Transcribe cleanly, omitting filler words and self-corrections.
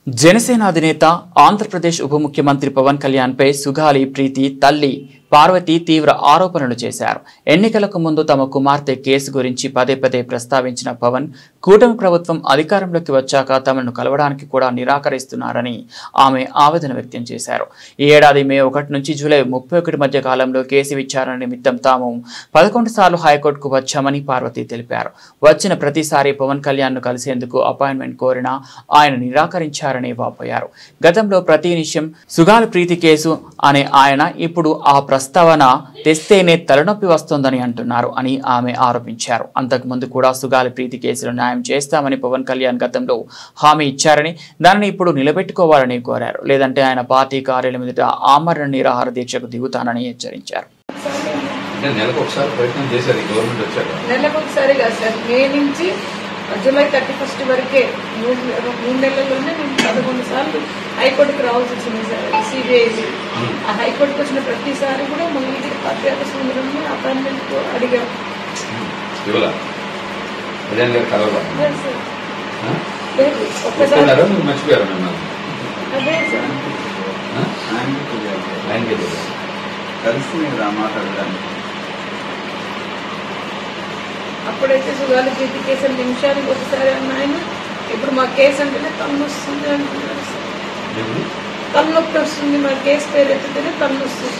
జనసేన అధినేత ఆంధ్రప్రదేశ్ ఉప ముఖ్యమంత్రి పవన్ కళ్యాణ్ పై సుగాలి ప్రీతి తల్లి పార్వతి తీవ్ర ఆరోపణలు చేశారు. ఎన్నికలకు ముందు తమ కుమార్తె కేసు గురించి పదే పదే ప్రస్తావించిన పవన్ కూటమి ప్రభుత్వం అధికారంలోకి వచ్చాక తమను కలవడానికి కూడా నిరాకరిస్తున్నారని ఆమె ఆవేదన వ్యక్తం చేశారు. ఈ ఏడాది మే 1 నుంచి జూలై 31 మధ్య కాలంలో కేసు విచారణ నిమిత్తం తాము 11 సార్లు హైకోర్టుకు వచ్చామని పార్వతి తెలిపారు. వచ్చిన ప్రతిసారి పవన్ కళ్యాణ్ ను కలిసేందుకు అపాయింట్మెంట్ కోరినా ఆయన నిరాకరించారని వాపోయారు. గతంలో ప్రతి నిమిషం సుగాలి ప్రీతి కేసు అనే ఆయన ఇప్పుడు ఆ ప్రస్తావన తెస్తేనే తలనొప్పి వస్తోందని అంటున్నారు అని ఆమె ఆరోపించారు. అంతకుముందు కూడా సుగాలి ప్రీతి కేసులో న్యాయం చేస్తామని పవన్ కళ్యాణ్ గతంలో హామీ ఇచ్చారని, దానిని ఇప్పుడు నిలబెట్టుకోవాలని కోరారు. లేదంటే ఆయన పార్టీ కార్యాలయం ఎదుట ఆమరణ నిరాహార దీక్షకు దిగుతానని హెచ్చరించారు. జూలై 31 వరకే 3 నెలల్లోనే మేము 11 సార్లు హైకోర్టుకు రావాల్సి వచ్చింది సార్. సిబిఐ ఆ హైకోర్టుకు వచ్చిన ప్రతిసారి కూడా మళ్ళీ అభ్యర్థి సుందరంలో అపాయింట్మెంట్ అడిగాం. ఒక్కసారి అదే సార్ అప్పుడైతే సుగాలి ప్రీతి కేసు నిమిషానికి ఒకసారి అన్న ఆయన, ఇప్పుడు మా కేసు అంటేనే తలనొస్తుంది అంటున్నారు సార్. తలనొప్పి వస్తుంది, మా కేసు పేరు ఎత్తితేనే తలనొస్తుంది.